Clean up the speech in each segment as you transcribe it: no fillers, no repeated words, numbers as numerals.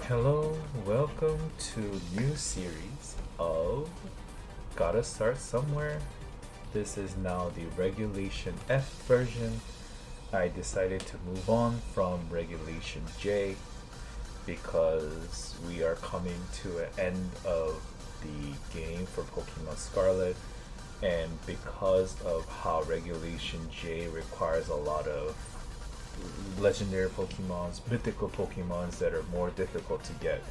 Hello, welcome to new series of Gotta Start Somewhere. This is now the Regulation F version. I decided to move on from Regulation J because we are coming to an end of the game for Pokemon Scarlet, and because of how Regulation J requires a lot of legendary Pokemons, mythical Pokemons that are more difficult to get.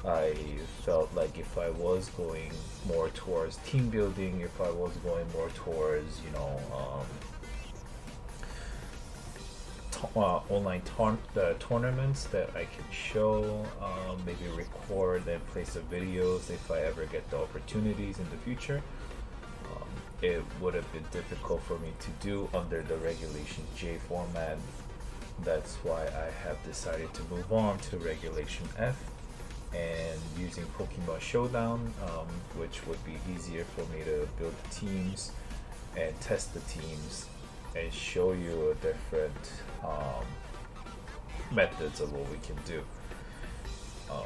I felt like if I was going more towards team building, if I was going more towards, online tournaments that I can show, maybe record and play some videos if I ever get the opportunities in the future. It would have been difficult for me to do under the Regulation J format. That's why I have decided to move on to Regulation F and using Pokemon Showdown, which would be easier for me to build teams and test the teams and show you different methods of what we can do.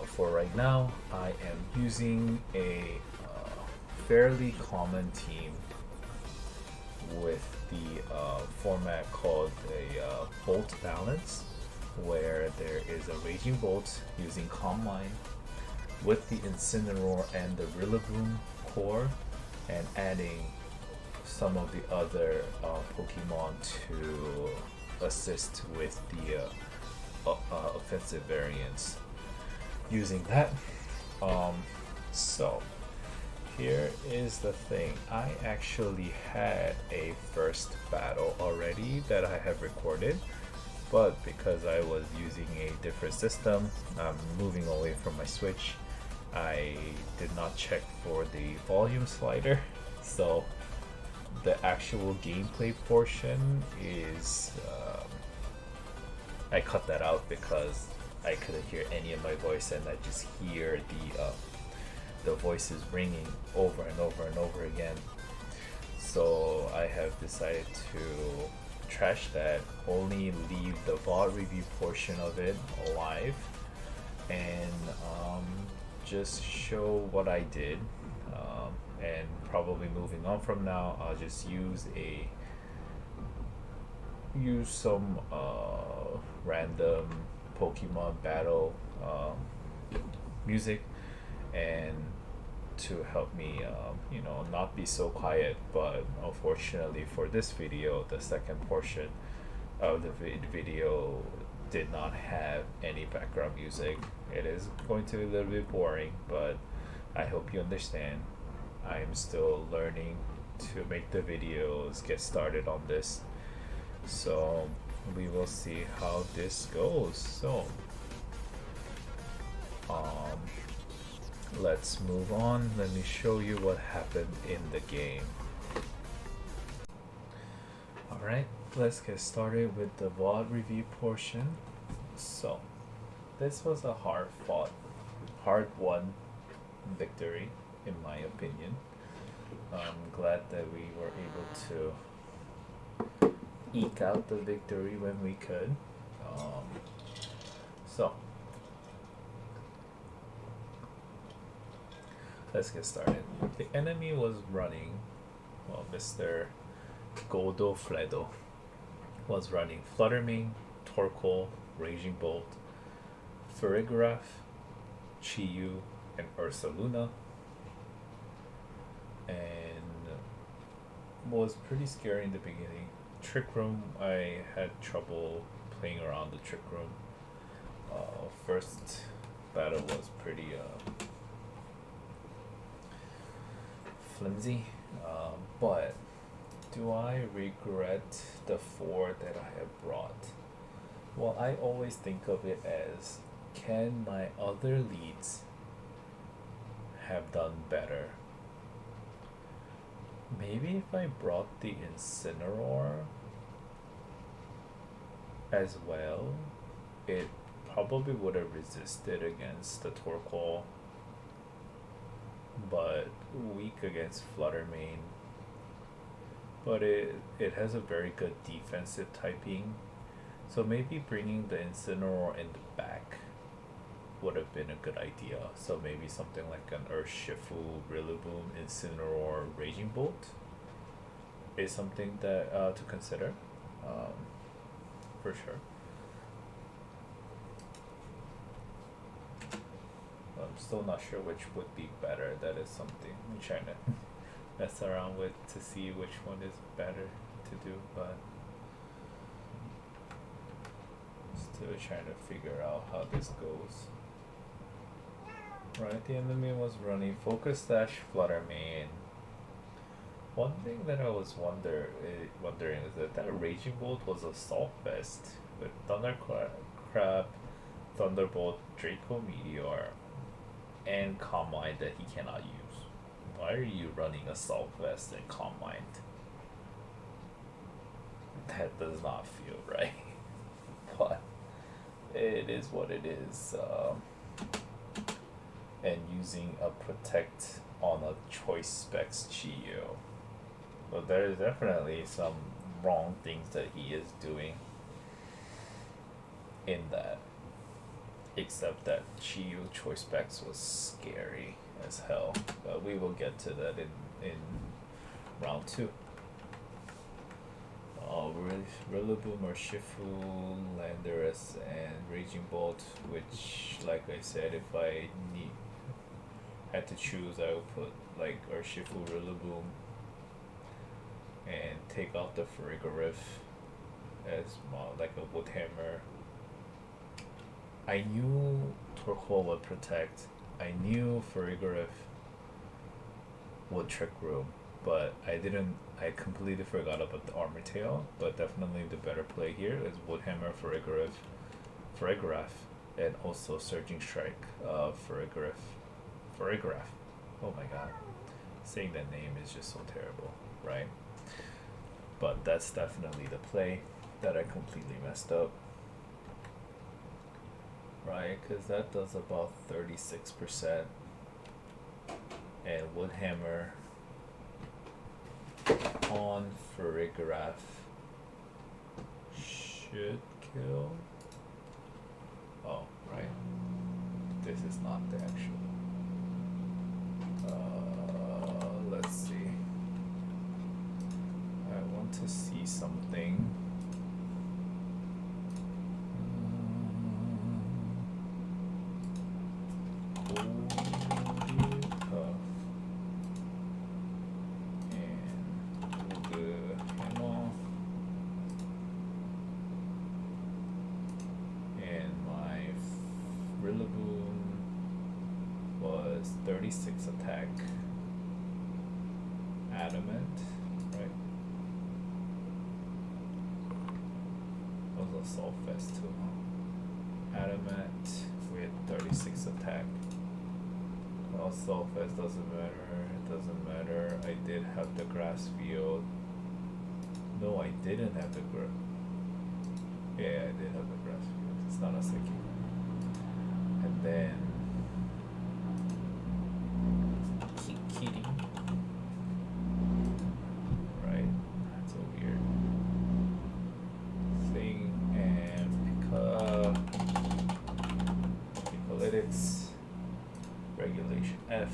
For right now, I am using a fairly common team with the format called a Bolt Balance, where there is a Raging Bolt using Calm Mind with the Incineroar and the Rillaboom core, and adding some of the other Pokemon to assist with the offensive variants using that. So here is the thing. I actually had a first battle already that I have recorded, but because I was using a different system, moving away from my Switch, I did not check for the volume slider. So the actual gameplay portion is I cut that out because I couldn't hear any of my voice, and I just hear the voices ringing over and over and over again. So I have decided to trash that, only leave the VOD review portion of it alive, and just show what I did. And probably moving on from now, I'll just use some random Pokemon battle music, and to help me not be so quiet. But unfortunately for this video, the second portion of the video did not have any background music. It is going to be a little bit boring, but I hope you understand. I am still learning to make the videos, get started on this, so we will see how this goes. So let's move on. Let me show you what happened in the game. Alright, let's get started with the VOD review portion. So this was a hard won victory in my opinion. I'm glad that we were able to eke out the victory when we could. So let's get started. The enemy was running, Mr. Godofredo was running Fluttermane, Torkoal, Raging Bolt, Farigiraf, Chiyu, and Ursaluna, and was pretty scary in the beginning. Trick Room, I had trouble playing around the Trick Room. First battle was pretty flimsy, but do I regret the 4 that I have brought? Well, I always think of it as, can my other leads have done better? Maybe if I brought the Incineroar as well, it probably would have resisted against the Torkoal, but weak against Fluttermane. But it has a very good defensive typing, so maybe bringing the Incineroar in the back would have been a good idea. So maybe something like an Urshifu, Rillaboom, Incineroar, Raging Bolt is something that to consider, um, for sure. I'm still not sure which would be better. That is something I'm trying to mess around with to see which one is better to do, but still trying to figure out how this goes. Right, the enemy was running Focus Dash Flutter Mane. One thing that I was wondering is that Raging Bolt was a Salt Fest with Thundercrab, Thunderbolt, Draco Meteor, and Calm Mind that he cannot use. Why are you running a Salt Vest and Calm Mind? That does not feel right. But it is what it is. And using a Protect on a Choice Specs Chio. But there is definitely some wrong things that he is doing in that. Except that Chiyu Choice Specs was scary as hell. But we will get to that in round 2. Rillaboom or Shifu, Landorus, and Raging Bolt, which, like I said, if I had to choose, I would put like Urshifu, Rillaboom, and take out the Farigiraf as like a Wood Hammer. I knew Torkoal would protect. I knew Farigiraf would Trick Room, but I completely forgot about the Armor Tail. But definitely the better play here is Woodhammer, Farigiraf, and also Surging Strike, Farigiraf. Oh my god, saying that name is just so terrible, right? But that's definitely the play that I completely messed up. Right, because that does about 36%, and Woodhammer on Farigiraf should kill. Oh, right. This is not the actual. Let's see. I want to see something. Rillaboom was 36 attack. Adamant, right? That was a Soul Fest too, huh? Adamant with 36 attack. Well, Soul Fest doesn't matter. It doesn't matter. I did have the grass field. No, I didn't have the grass. Yeah, I did have the grass field. It's not a second. And then Kitty, right? That's a weird thing. And Picolytics, Regulation F.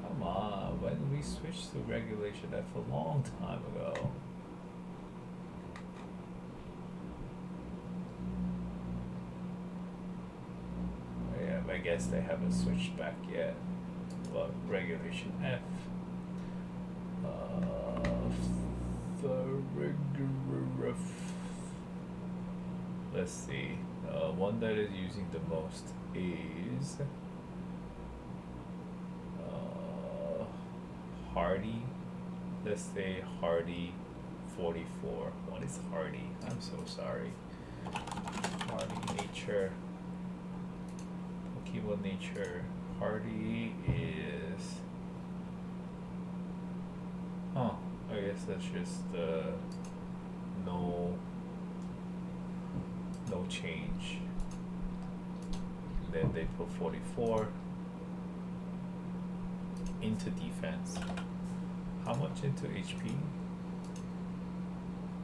Come on, when we switched to Regulation F a long time ago. I guess they haven't switched back yet. But Regulation F. Let's see. One that is using the most is Hardy. Let's say Hardy 44. What is Hardy? I'm so sorry. Hardy Nature. Pokemon Nature. Hardy is. Oh, I guess that's just no change. Then they put 44 into defense. How much into HP?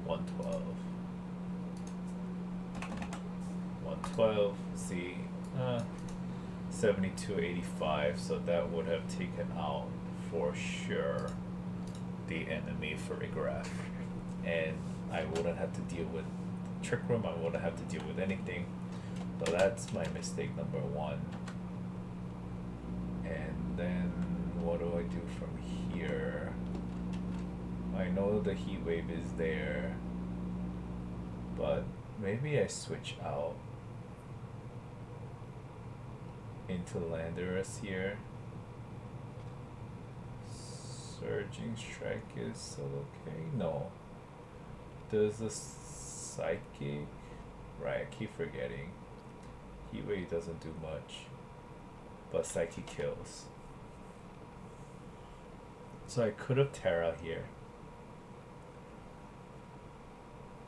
112. 12, see, 7285, so that would have taken out for sure the enemy Furrygraph, and I wouldn't have to deal with Trick Room, I wouldn't have to deal with anything. So that's my mistake number one. And then what do I do from here? I know the Heat Wave is there, but maybe I switch out into Landorus here. Surging Strike is still okay? No. Does the Psychic? Right, I keep forgetting. Heat Wave doesn't do much, but Psychic kills. So I could have Terra here.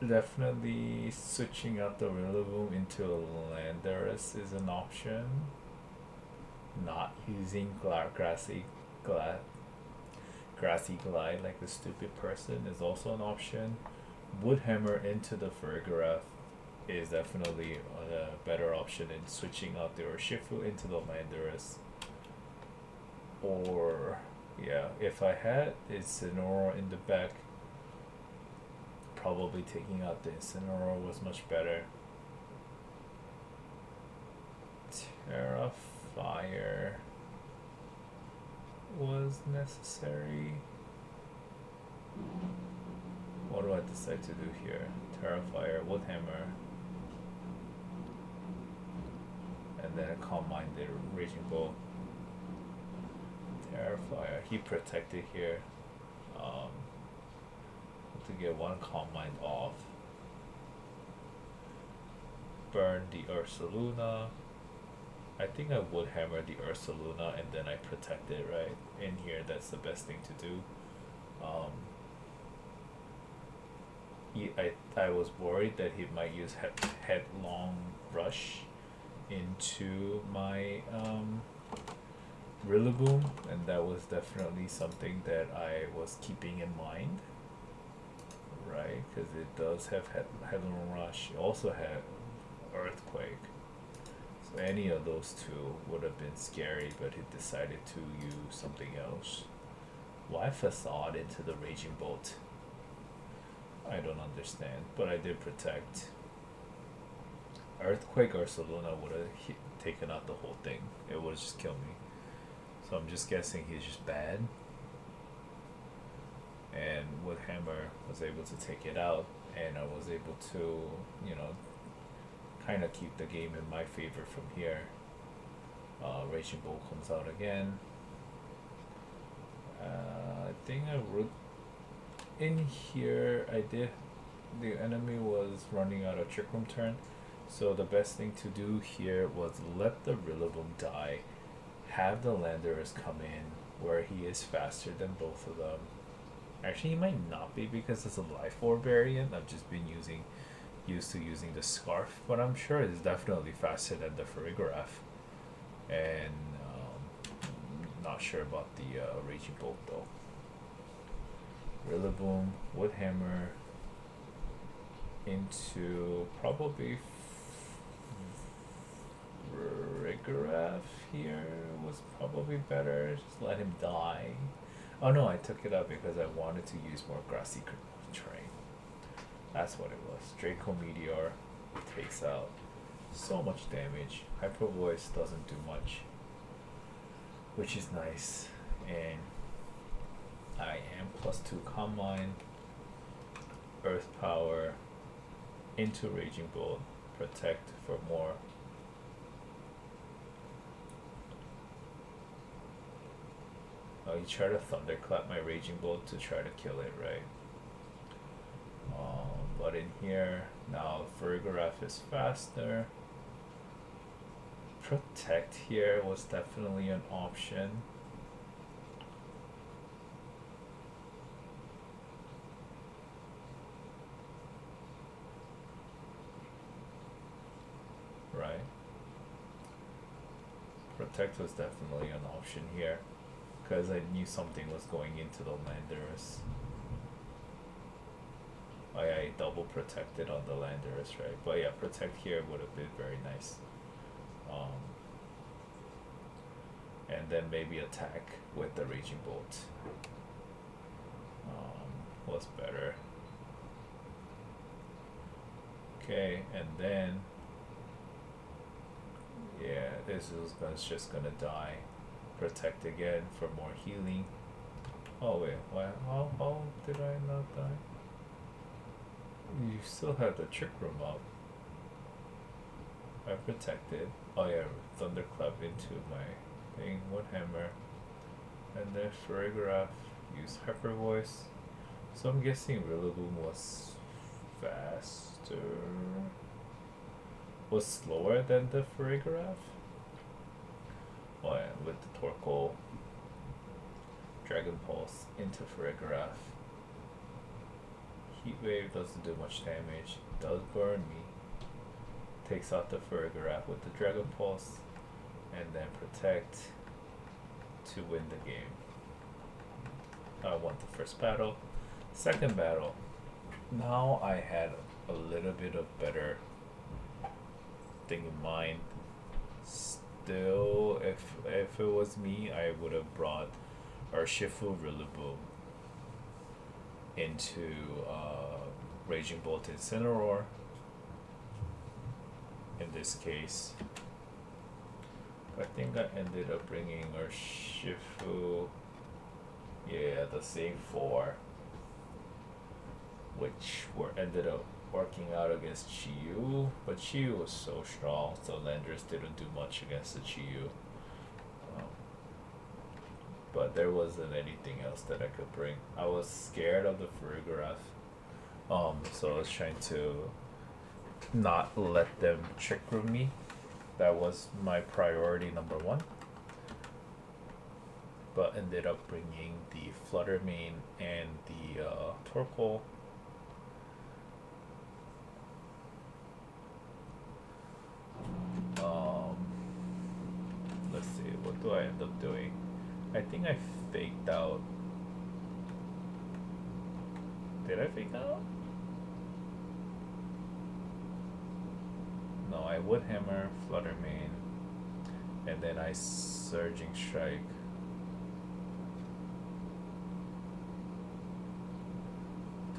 Definitely switching out the Rillaboom into Landorus is an option. Not using Grassy Glide like the stupid person is also an option. Woodhammer into the Furrygraph is definitely a better option than switching out the Urshifu into the Landorus. Or, yeah, if I had Incineroar in the back, probably taking out the Incineroar was much better. Terra Fire was necessary. What do I decide to do here? Terra Fire, Woodhammer, and then a Calm Mind, the Raging Bull. Terra Fire, he protected here. To get one Calm Mind off. Burn the Ursaluna. I think I would hammer the Ursaluna and then I protect it right in here. That's the best thing to do. I was worried that he might use Headlong Rush into my Rillaboom, and that was definitely something that I was keeping in mind. Right, because it does have Headlong Rush. It also had Earthquake. So any of those two would have been scary, but he decided to use something else. Why Facade into the Raging Bolt? I don't understand, but I did protect. Earthquake or Saluna would have taken out the whole thing. It would have just killed me. So I'm just guessing he's just bad. And Woodhammer was able to take it out, and I was able to, you know, kind of keep the game in my favor from here. Raging Bull comes out again. I think I wrote in here, the enemy was running out of Trick Room turn, so the best thing to do here was let the Rillaboom die, have the Landorus come in where he is faster than both of them. Actually, he might not be because it's a Life Orb variant. I've just been used to using the Scarf, but I'm sure it's definitely faster than the Furrygraph. And not sure about the Raging Bolt though. Rillaboom, Woodhammer into probably Furrygraph here was probably better. Just let him die. Oh no, I took it out because I wanted to use more grassy terrain. That's what it was. Draco Meteor takes out so much damage. Hyper Voice doesn't do much, which is nice. And I am +2 Calm Mind, Earth Power, into Raging Bolt, protect for more. Oh, you try to Thunderclap my Raging Bolt to try to kill it, right? But in here, now Furrygraph is faster. Protect here was definitely an option. Right. Protect was definitely an option here, because I knew something was going into the Landorus. I double protected on the Landorus, right? But yeah, protect here would have been very nice. Um, and then maybe attack with the Raging Bolt. Was better. Okay, and then yeah, this is just gonna die. Protect again for more healing. Oh wait, why? How did I not die? You still have the Trick Room up. I protected. Oh yeah, Thunderclap into my thing. Wood Hammer, and then Farigiraf use Hyper Voice. So I'm guessing Rillaboom was faster. Was slower than the Farigiraf. Oh yeah, with the Torkoal. Dragon Pulse into Farigiraf. Heat Wave doesn't do much damage. Does burn me. Takes out the Farigiraf with the Dragon Pulse. And then Protect to win the game. I won the first battle. Second battle. Now I had a little bit of better thing in mind. Still, if it was me, I would have brought Urshifu Rillaboom into Raging Bolt Incineroar. In this case, I think I ended up bringing Urshifu. Yeah, the same four, which ended up working out against Chiyu, but Chiyu was so strong, so Landorus didn't do much against the Chiyu. But there wasn't anything else that I could bring. I was scared of the Farigiraf, so I was trying to not let them Trick Room me. That was my priority number one. But ended up bringing the Flutter Mane and the Torkoal. Let's see, what do I end up doing? I think I faked out. Did I fake out? No, I Wood Hammer, Flutter Mane, and then I Surging Strike.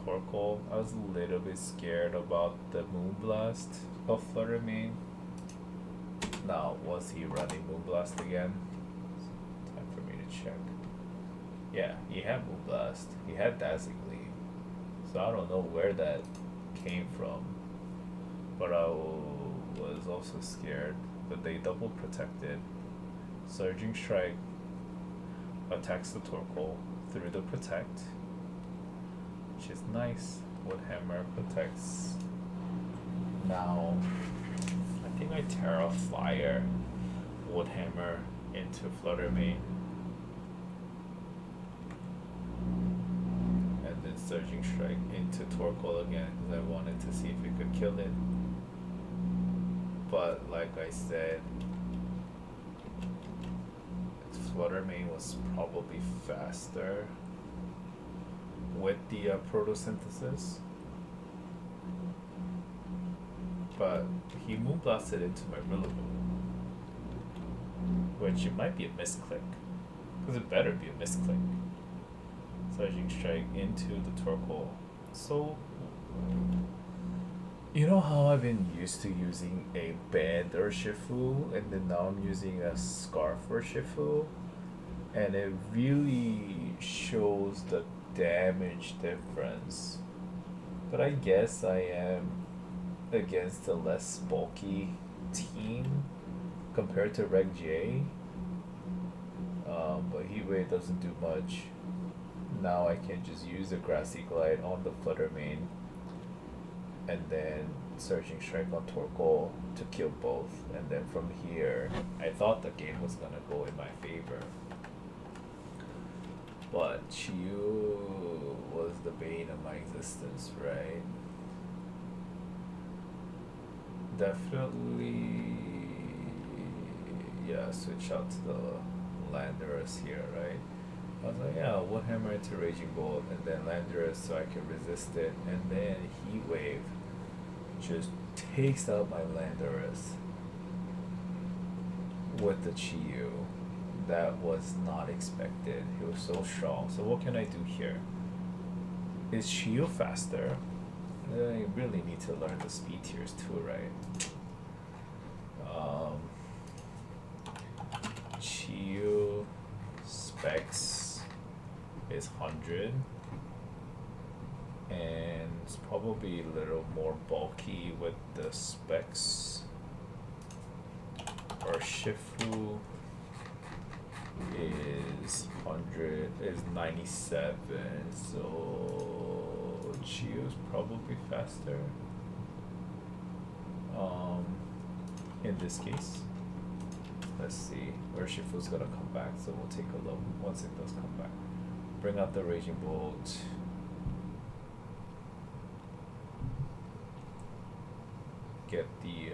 Torkoal. I was a little bit scared about the Moonblast of Flutter Mane. Now, was he running Moonblast again? Time for me to check. Yeah, he had Moonblast. He had Dazzling Gleam. So I don't know where that came from. But I was also scared. But they double protected. Surging Strike attacks the Torkoal through the Protect, which is nice. Wood Hammer protects. Now, I think I Terra Fire Wood Hammer into Flutter Mane. And then Surging Strike into Torkoal again because I wanted to see if it could kill it. But like I said, Flutter Mane was probably faster with the photosynthesis, but he Moonblasted into my Rillaboom, which it might be a misclick, because it better be a misclick. Surging Strike into the Torkoal. So, you know how I've been used to using a band Urshifu, and then now I'm using a Scarf Urshifu, and it really shows the damage difference. But I guess I am against a less bulky team compared to Reg J. But Heatwave doesn't do much. Now I can just use a Grassy Glide on the Flutter Mane and then Surging Strike on Torkoal to kill both. And then from here, I thought the game was gonna go in my favor. But Chiyu was the bane of my existence, right? Definitely, yeah, switch out to the Landorus here, right? I was like, yeah, wood hammer into Raging Bolt, and then Landorus so I can resist it, and then Heat Wave just takes out my Landorus with the Chiyu. That was not expected. He was so strong. So what can I do here? Is Chiyu faster? I really need to learn the speed tiers too, right? Chiyu specs is 100 and it's probably a little more bulky with the specs. Or Shifu is 97, so Chiyu's probably faster. In this case, let's see where Shifu's gonna come back, so we'll take a look once it does come back. Bring out the Raging Bolt. Get the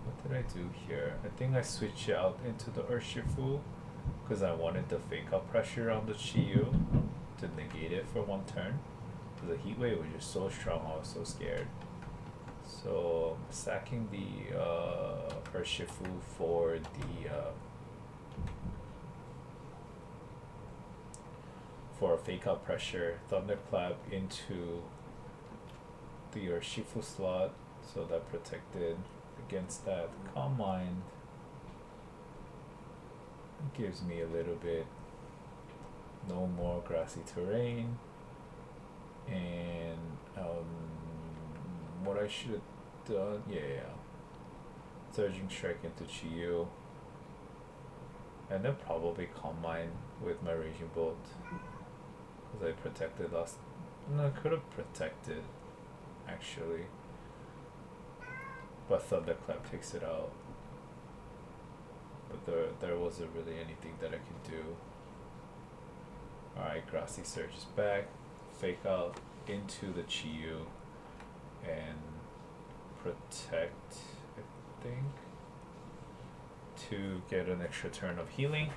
what did I do here? I think I switched out into the Urshifu because I wanted the fake out pressure on the Chiyu to negate it for one turn. Because the Heat Wave was just so strong, I was so scared. So sacking the Urshifu for for fake out pressure, Thunderclap into the Urshifu slot, so that protected against that. Calm Mind gives me a little bit no more grassy terrain, and what I should have done, yeah, Surging Strike into Chiyu, and then probably Calm Mind with my Raging Bolt, because I protected last. No, I could have protected actually, but Thunderclap takes it out. But there wasn't really anything that I could do. Alright, Grassy Surge is back. Fake out into the Chiyu and protect, I think, to get an extra turn of healing.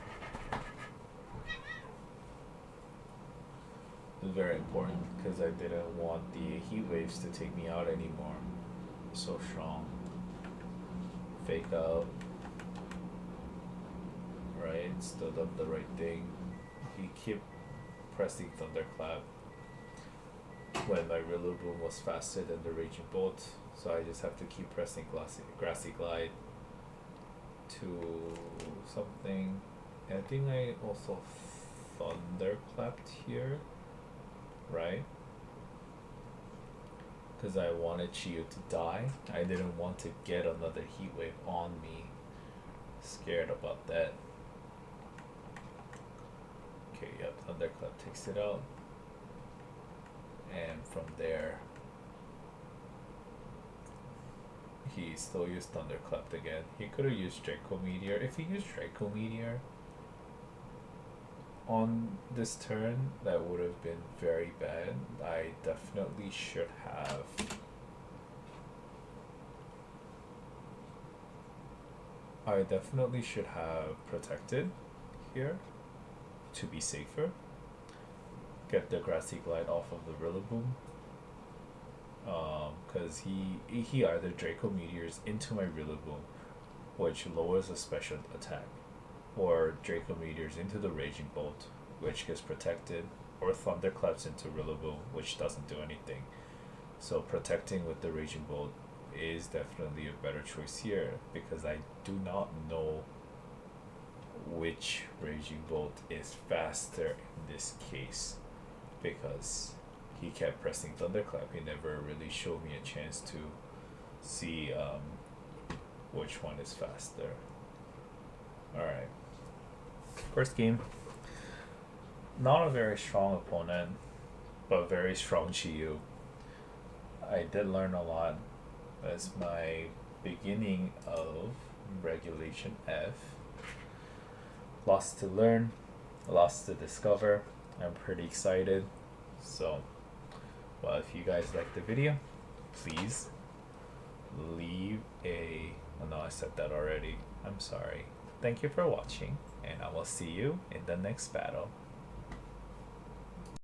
It's very important because I didn't want the Heat Waves to take me out anymore. So strong. Fake out. Right, stood up the right thing. He kept pressing Thunderclap when my Rillaboom was faster than the Raging Bolt, so I just have to keep pressing Grassy Glide to something. And I think I also Thunderclapped here, right? Because I wanted Chiyu to die. I didn't want to get another Heat Wave on me. Scared about that. Okay, yep, Thunderclap takes it out. And from there, he still used Thunderclap again. He could have used Draco Meteor. If he used Draco Meteor on this turn, that would have been very bad. I definitely should have protected here to be safer. Get the Grassy Glide off of the Rillaboom. Because he either Draco Meteors into my Rillaboom, which lowers a special attack, or Draco Meteors into the Raging Bolt, which gets protected, or Thunderclaps into Rillaboom, which doesn't do anything. So protecting with the Raging Bolt is definitely a better choice here, because I do not know which Raging Bolt is faster in this case, because he kept pressing Thunderclap. He never really showed me a chance to see which one is faster. Alright. First game. Not a very strong opponent, but very strong Chiyu. I did learn a lot as my beginning of Regulation F. Lots to learn, lots to discover. I'm pretty excited. So, well, if you guys like the video, please leave a... Oh no, I said that already. I'm sorry. Thank you for watching, and I will see you in the next battle.